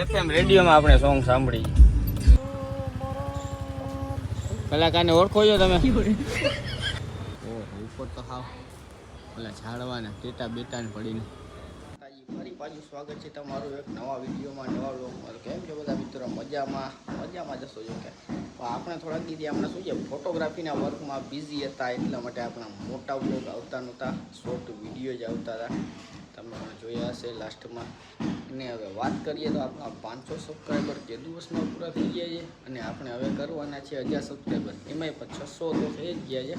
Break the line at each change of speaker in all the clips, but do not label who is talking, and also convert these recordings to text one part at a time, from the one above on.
FM રેડિયોમાં આપણે song સાંભળી. કલાકારને ઓળખો છો તમે? ઓહો, ઉપર તો હાવ ઓલા ઝાડવાના ટેટા બેટા ને પડીને. ફરી પાછું સ્વાગત છે તમારું એક નવા વિડીયોમાં, નવા વ્લોગમાં. કેમ છો બધા મિત્રો? મજામાં જશો જો કે આપણે થોડાક દીધી આપણે શું છે ફોટોગ્રાફીના વર્કમાં બિઝી હતા, એટલા માટે આપણા મોટા વ્લોગ આવતા નહોતા, શોર્ટ વિડીયો જ આવતા હતા. તમે જોયા હશે લાસ્ટમાં. અને હવે વાત કરીએ તો આપણા 500 સબસ્ક્રાઈબર કે દિવસમાં પૂરા થઈ ગયા છે, અને આપણે હવે કરવાના છે 1000 સબસ્ક્રાઈબર. એમાંય પણ 600 તો થઈ જ ગયા છે,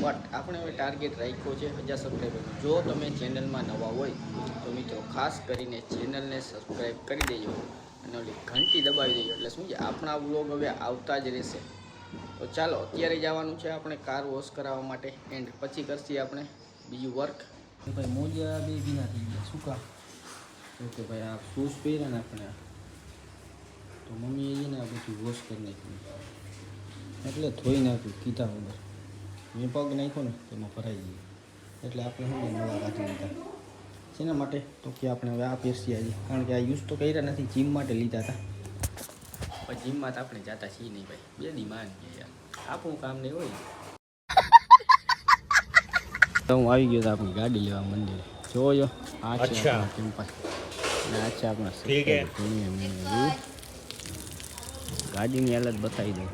બટ આપણે હવે ટાર્ગેટ રાખ્યો છે 1000 સબસ્ક્રાઈબર. જો તમે ચેનલમાં નવા હોય તો મિત્રો ખાસ કરીને ચેનલને સબસ્ક્રાઈબ કરી દેજો અને ઓલી ઘંટી દબાવી દેજો, એટલે શું છે આપણા વ્લોગ હવે આવતા જ રહેશે. તો ચાલો અત્યારે જવાનું છે આપણે કાર વોશ કરાવવા માટે, એન્ડ પછી કરશી આપણે બીજું વર્ક. ભાઈ મોજા બે ભીના થઈ ગયા, શું કા ઓકે ભાઈ આ શૂઝ પહેર્યા ને આપણે, તો મમ્મીએ છે ને આ બધું વોશ કરી નાખ્યું, એટલે ધોઈ નાખ્યું કીધા વગર. મેં પગ નાખ્યો ને તેમાં ભરાઈ ગયું, એટલે આપણે શું નવા રાખી લીધા. શેના માટે? તો કે આપણે હવે આ પહેરસી આજે, કારણ કે આ યુઝ તો કર્યા નથી, જીમ માટે લીધા હતા. પણ જીમમાં તો આપણે જતા છીએ નહીં ભાઈ, બે દી માન ગયા યાર, આપણું કામ નહીં હોય. તો હું આવી ગયો હતો આપણી ગાડી લેવા મંદિરે. જોયો આ છે કેમ્પસ, અને આ છે આપણા ગાડીની હાલત બતાવી દઉં.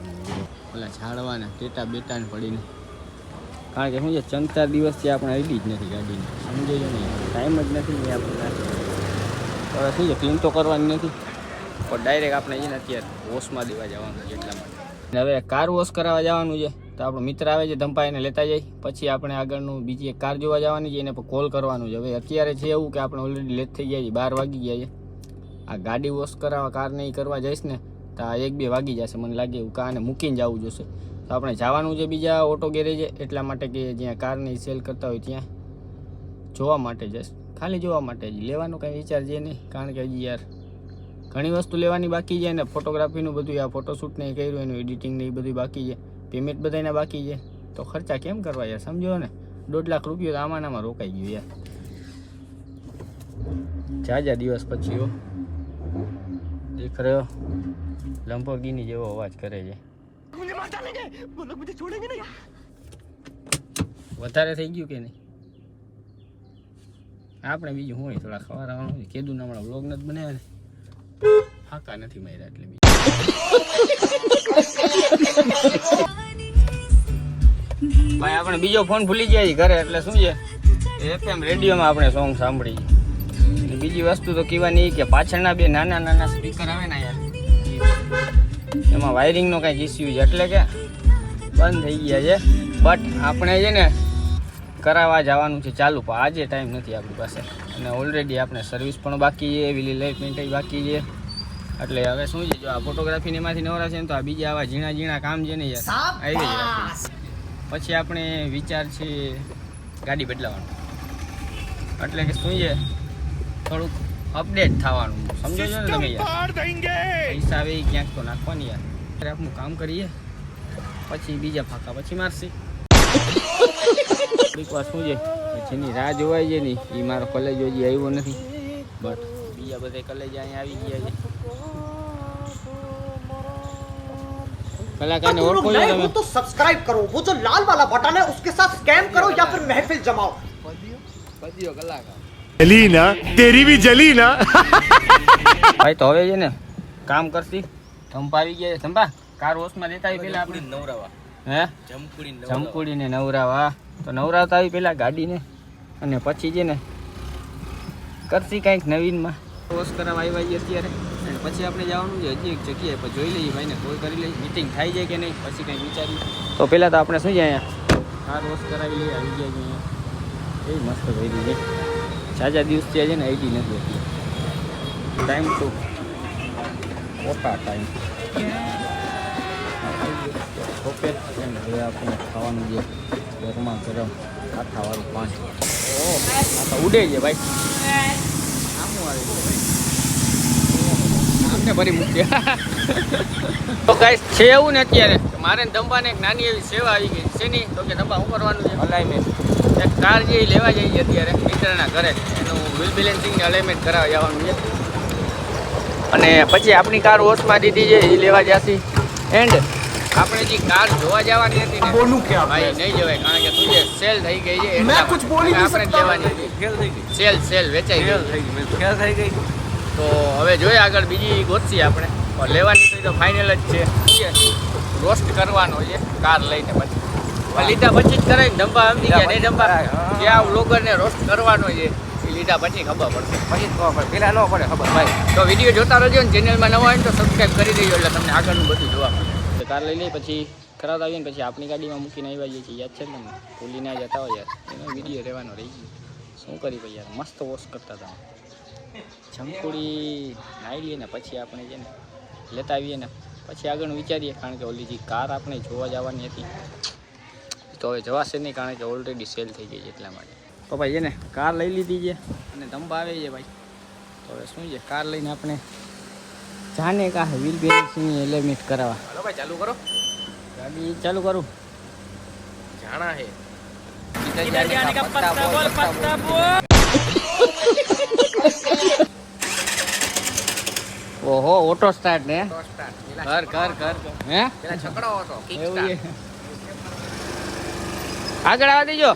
ઓલા ઝાડવાના ટેટા બેટા ને પડીને, કારણ કે શું છે 3-4 દિવસથી આપણે આવેલી જ નથી ગાડીને, સમજો છો ને, ટાઈમ જ નથી ને આપણે. હવે શું છે ક્લીન તો કરવાની નથી, પણ ડાયરેક્ટ આપણે છે ને અત્યારે વોશમાં દેવા જવાનું છે, એટલા માટે. હવે કાર વોશ કરાવવા જવાનું છે, તો આપણો મિત્ર આવે છે ધંપા, એને લેતા જાય. પછી આપણે આગળનું બીજી એક કાર જોવા જવાની છે, એને પણ કોલ કરવાનું છે. હવે અત્યારે છે એવું કે આપણે ઓલરેડી લેટ થઈ ગયા છે, 12 વાગી ગયા છે. આ ગાડી વોશ કરાવવા કાર નહીં કરવા જઈશ ને તો 1-2 વાગી જશે મને લાગે એવું, કારને મૂકીને જવું જોશે. તો આપણે જવાનું છે બીજા ઓટો ગેરેજે, એટલા માટે કે જ્યાં કારની સેલ કરતા હોય ત્યાં જોવા માટે જઈશ, ખાલી જોવા માટે. જ લેવાનું કાંઈ વિચાર છે નહીં, કારણ કે હજી યાર ઘણી વસ્તુ લેવાની બાકી છે, ને ફોટોગ્રાફીનું બધું આ ફોટોશૂટ નહીં કર્યું, એનું એડિટિંગ નહીં બધું બાકી છે, પેમેન્ટ બધાના બાકી છે. તો ખર્ચા કેમ કરવા યાર, સમજો ને. 1.5 લાખ રૂપિયા તો આમાં રોકાઈ ગયું યાર, જાજા દિવસ પછી. હો દેખ રહ્યો લંબોર્ગિની જેવો અવાજ કરે છે. વધારે થઈ ગયું કે નહીં? આપણે બીજું હોય થોડા ખવાવાનું કીધું ને, હમણાં વ્લોગ નથી બનાવ્યા ને, ફાંકા નથી માર્યા એટલે ભાઈ આપણે બીજો ફોન ભૂલી ગયા ઘરે, એટલે શું છે એફએમ રેડિયોમાં આપણે સોંગ સાંભળી. બીજી વસ્તુ તો કહેવાની કે પાછળના 2 નાના સ્પીકર આવે ને યાર, એમાં વાયરિંગનો કાંઈક ઇસ્યુ છે, એટલે કે બંધ થઈ ગયા છે. બટ આપણે છે ને કરાવવા જવાનું છે ચાલુ, પણ આજે ટાઈમ નથી આપણી પાસે, અને ઓલરેડી આપણે સર્વિસ પણ બાકી છે, વિલી લાઇટમેન્ટ બાકી છે. એટલે હવે શું છે, જો આ ફોટોગ્રાફીને એમાંથી નવરા છે ને, તો આ બીજા આવા ઝીણા કામ છે ને યાર આવી જ રાખે. પછી આપણે વિચાર છે ગાડી બદલાવાનું, એટલે કે શું છે થોડુંક અપડેટ થવાનું, સમજો છો ને તમે યાર. પૈસા આવે ક્યાંક તો નાખવાની યાર, આપણું કામ કરીએ પછી બીજા ફાંકા પછી મારશે. એક વાર શું છે જેની રાહ જોવાય છે ને, એ મારો કોલેજ હજી આવ્યો નથી, બટ બીજા બધા કોલેજ અહીંયા આવી ગયા છે. કલાકારને ઓળખો છો તમે?
तो सब्सक्राइब करो, वो जो लाल वाला बटन है उसके साथ स्कैम करो या फिर महफिल जमाओ.
પદ્યો કલાકાર
જલી ના તેરી ભી જલી ના.
ભાઈ તો હવે છે ને કામ કરતી ધંપા આવી ગયા છે. ધંપા કાર વોશમાં દેતા આવી પેલા આપણે નવરાવા, હે જમકુડીને નવરાવા. તો નવરાવતા આવી પેલા ગાડીને, અને પછી છે ને કરતી કાંઈક નવીનમાં વોશ કરાવવા આવ્યા છીએ અત્યારે. અને પછી આપણે જવાનું છે હજી એક જગ્યાએ, પછી જોઈ લઈએ ભાઈને કોલ કરી લઈએ, મીટિંગ થઈ જાય કે નહીં, પછી કંઈક વિચારીએ. તો પહેલાં તો આપણે શું છે અહીંયા કાર વોશ કરાવી લઈએ. આવી ગયા છે અહીંયા, એ મસ્ત ભરી છે. જાજા દિવસ થયા છે ને આઈડી નથી હતી, ટાઈમ તો ઓછા ટાઈમ ઓકે. હવે આપણે ખાવાનું છે ગરમા ગરમ કાંઠાવાળું પાણી. ઓહ આ તો ઉડે છે ભાઈ, આમું આવે આમને ભરી મૂકી. તો ગાઈસ છે એવું ને અત્યારે મારે ધંબાને એક નાની એવી સેવા આવી ગઈ છે. ની તો કે ધંબા શું કરવાનું છે, અલાઇમેન્ટ એક કાર જે લેવા જઈએ અત્યારે મિત્રના ઘરે, એનું વ્હીલ બેલેન્સિંગ અલાઇમેન્ટ કરાવવા જવાનું છે. અને પછી આપણી કાર વોશમાં દીધી છે એ લેવા જશી. એન્ડ આપણે જે કાર જોવા જવાની હતી ને
બોલું क्या
ભાઈ નહીં જવાય, કારણ કે તું જે સેલ થઈ ગઈ છે એટલા
मैं कुछ बोल ही नहीं
આપણે જ
सकता।
લેવાની હતી. સેલ વેચાઈ ગઈ. તો હવે જોઈએ આગળ બીજી ગોતશી આપણે, પણ લેવાની તો ફાઇનલ જ છે. રોસ્ટ કરવાનો છે કાર લઈને, પછી લીધા પછી જ કરાય ને. ધંબા સમજી ગયા નહીં? ધંબા જ્યાં વ્લોગરને રોસ્ટ કરવાનો છે એ લીધા પછી ખબર પડશે, પછી ખબર પડે, પેલા ન પડે ખબર ભાઈ. તો વિડીયો જોતા રહેજો ને, ચેનલમાં નવા હોય ને તો સબસ્ક્રાઈબ કરી દેજો એટલે તમને આગળનું બધું જોવા મળે. કાર લઈ લઈ પછી ખરાબ આવીને પછી આપણી ગાડીમાં મૂકીને આવ્યા જઈએ છીએ. યાદ છે ને તમને? ભૂલીને જતા હોય યાર, એનો વિડીયો રહેવાનો રહી ગયો. શું કરી ભાઈ યાર, મસ્ત વોશ કરતા હતા. જમકુડી નાહી લઈએ ને પછી આપણે છે ને લેતા આવીએ ને પછી આગળ વિચારીએ, કારણ કે ઓલી જે કાર આપણે જોવા જવાની હતી તો હવે જવાશે નહીં, કારણ કે ઓલરેડી સેલ થઈ ગઈ છે એટલા માટે. તો ભાઈ છે ને કાર લઈ લીધી છે અને ધંબા આવે છે ભાઈ. તો હવે શું છે, કાર લઈને આપણે જાને કા વ્હીલ બેલેન્સિંગની એલિમેન્ટ કરાવવા.
हेलो भाई चालू करो
ગાડી ચાલુ કરું.
जाना है
किधर जाने का पत्ता बोल. ઓહો ઓટો સ્ટાર્ટ ને
तो स्टार्ट
ઘર ઘર ઘર હે
પેલા છકડો હતો કિક
એવું છે.
સ્ટાર્ટ
આગળ આવવા દેજો,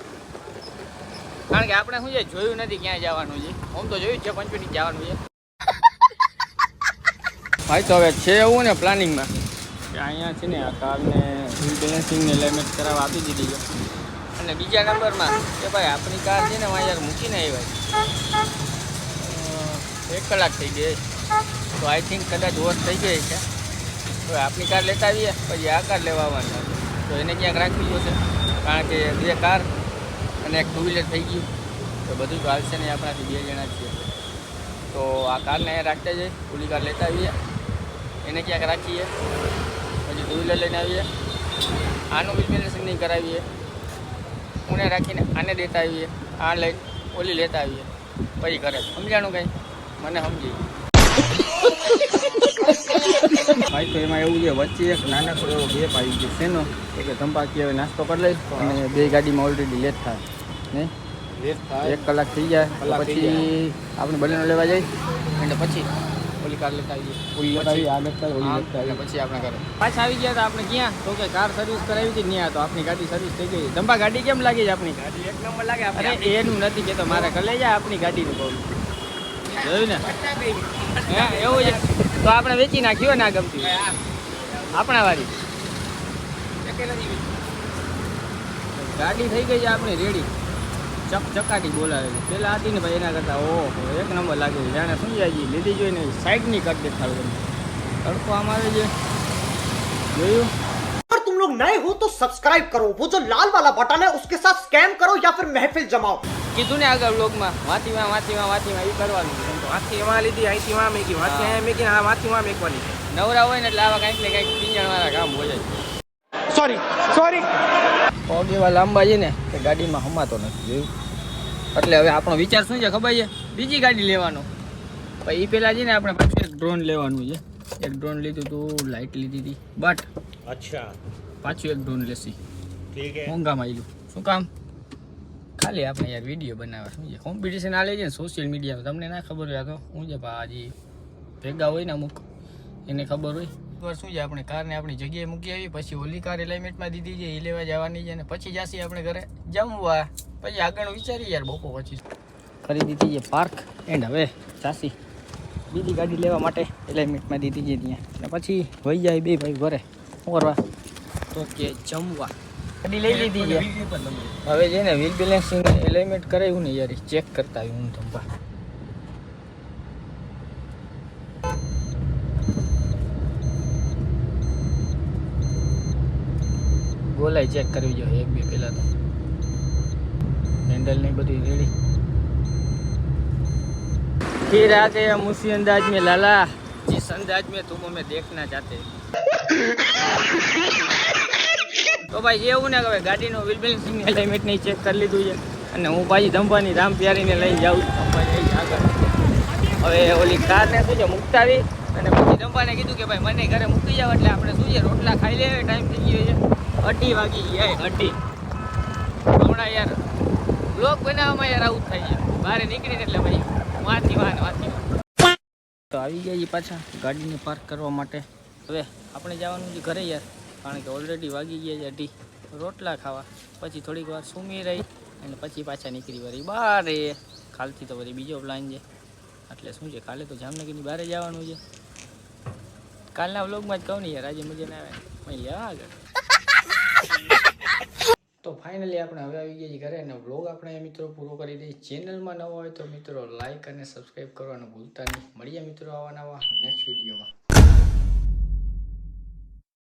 કારણ કે આપણે શું છે જોયું નથી ક્યાં જવાનું છે. આમ તો જોયું છે પંચવટી જવાનું છે ભાઈ. તો હવે છે એવું ને પ્લાનિંગમાં કે અહીંયા છે ને આ કારને વ્હીલ બેલેન્સિંગને એલિમેન્ટ કરાવવા આપી દીધી છે. અને બીજા નંબરમાં કે ભાઈ આપણી કાર છે ને યાર મૂકીને આવ્યા 1 કલાક થઈ ગઈ, તો આઈ થિંક કદાચ વોશ થઈ ગઈ છે. તો આપણી કાર લેતા આવીએ પછી આ કાર લેવા આવવાની, તો એને ક્યાંક રાખવી જોશે, કારણ કે 2 કાર અને એક 2 વ્હીલર થઈ ગયું, તો બધું તો હાલશે નહીં, આપણાથી 2 જણા જ છીએ. તો આ કારને અહીંયા રાખતા જઈએ, ઓલી કાર લેતા આવીએ, એને ક્યાંક રાખીએ, પછી 2 વ્હીલર લઈને આવીએ, આનું વ્હીલ બેલેન્સિંગ નહીં કરાવીએ, ઉને રાખીને આને દેતા આવીએ, આ લઈને ઓલી લેતા આવીએ, પછી ઘરે. સમજાણું કંઈ? મને સમજી ભાઈ. તો એમાં એવું છે વચ્ચે એક નાનકડો એવો ગેપ આવી ગયો શેનો, કે ધંપાકી હવે નાસ્તો કરી લઈશ અને 2 ગાડીમાં ઓલરેડી લેટ થાય નહીં, 1 કલાક થઈ જાય પછી આપણે બલેનો લેવા જઈએ અને પછી ઓલી કાર લેતા આવીએ, ઓલી લેતા આવીએ, આ લેતા ઓલી લેતા આવીએ, પછી આપણે ઘરે પાછા આવી ગયા. તો આપણે ક્યાં તો કે કાર સર્વિસ કરાવી હતી ત્યાં, તો આપણી ગાડી સર્વિસ થઈ ગઈ. ધંપા ગાડી કેમ લાગી છે આપણી?
ગાડી એક નંબર લાગે
અરે એનું નથી કહેતો, મારે કલે જાય આપણી ગાડીનું કહું જોયું ને. હે એવું છે તો આપણે વેચી નાખ્યો ને આ ગમતી આપણા વાળી ગાડી થઈ ગઈ છે આપણી રેડી, ચકાટી બોલાવે છે. પેલા હતી ને ભાઈ એના કરતા ઓહો 1 નંબર લાગે છે. જાણે શું જાય લીધી જોઈને સાઈડની કટ દેખાડું તમને. તડકો આમ આવે છે જોયું.
अगर तुम लोग नए हो तो सब्सक्राइब करो, वो जो लाल वाला बटन है उसके साथ स्कैम करो या फिर महफिल जमाओ।
કીધું ને આગળ બ્લોગમાં વાંચીમાં એ કરવાનું છે.
વાંચી એમાં લીધી અહીંથી માં મેકી વાંચી અહીંયા મેકી આ વાંચી માં મેકવાની છે.
નવરા હોય ને એટલે આવા કંઈક ને કંઈક પિંજણવાળા કામ હોય જાય.
सॉरी
પગ એવા લાંબા છે ને કે ગાડીમાં હમાતો નથી જોયું. એટલે હવે આપણો વિચાર શું છે ખબર છે? બીજી ગાડી લેવાનો. પછી એ પહેલાં છે ને આપણે પાછું એક ડ્રોન લેવાનું છે. એક ડ્રોન લીધું હતું, લાઇટ લીધી હતી, બટ
अच्छा
પાછું એક ડ્રોન લેશી.
ठीक है
મોંઘામાં આવ્યું. શું કામ? ખાલી આપણે યાર વિડીયો બનાવવા. શું છે કોમ્પિટિશન આ લે છે ને સોશિયલ મીડિયામાં, તમને ના ખબર હોય તો શું છે ભાજી ભેગા હોય ને અમુક એને ખબર હોય. એકવાર શું છે આપણે કારને આપણી જગ્યાએ મૂકી આવી, પછી ઓલી કાર એલાઇમેન્ટમાં દીધી છે, એ લેવા જવાની છે, અને પછી જાસી આપણે ઘરે જમવા. પછી આગળ વિચારીએ યાર બપોર પછી કરી દીધી છે પાર્ક. એન્ડ હવે જાસી બીજી ગાડી લેવા માટે એલાઇમેન્ટમાં દીધી છે ત્યાં, અને પછી વહી જાય 2 ભાઈ ઘરે. શું કરવા? તો કે જમવા. ગાડી લઈ લીધી છે હવે છે ને વ્હીલ બેલેન્સિંગ એલાઇમેન્ટ કરાવ્યું ને યાર, ચેક કરતા આવ્યું હું ધંબા. ગોલાઈ ચેક કરવી જોઈએ 1-2 પહેલા તો. હેન્ડલ ને બધું રેડી. फिर आ गए हम उसी अंदाज में लाला जिस अंदाज में तुम हमें देखना चाहते. તો ભાઈ એવું ને હવે ગાડીનો વ્હીલ બેલેન્સિંગ એલાઇમેન્ટ નહીં ચેક કરી લીધું છે, અને હું પાછી ધંભાની રામ પ્યારીને લઈને જાઉં છું આગળ. હવે ઓલી કારને શું છે મુકતાવી, અને પછી ધંભાને કીધું કે ભાઈ મને ઘરે મૂકી જાવ, એટલે આપણે શું છે રોટલા ખાઈ લે. ટાઈમ થઈ ગયો છે 2:30 વાગી ગયા. 2:30 હમણાં યાર બ્લોગ બનાવવામાં યાર આવું થાય છે, બહાર નીકળીને એટલે ભાઈ વાંચી તો આવી ગયા છીએ પાછા ગાડીને પાર્ક કરવા માટે. હવે આપણે જવાનું છે ઘરે યાર, કારણ કે ઓલરેડી વાગી ગયા છે 2:30. રોટલા ખાવા, પછી થોડીક વાર સૂમી રહી અને પછી પાછા નીકળી વળી બહાર. કાલથી તો વળી બીજો પ્લાન છે. એટલે શું છે, કાલે તો જામનગરની બહાર જવાનું છે. કાલના વ્લોગમાં જ કહું ને યાર, આજે મજા ના આવે મળી આગળ. તો ફાઇનલી આપણે હવે આવી ગયા છીએ ઘરે અને વ્લોગ આપણે મિત્રો પૂરો કરી દઈએ. ચેનલમાં નવો હોય તો મિત્રો લાઇક અને સબસ્ક્રાઈબ કરવાનું ભૂલતા નહીં. મળીએ મિત્રો આવા નવા નેક્સ્ટ વિડીયોમાં.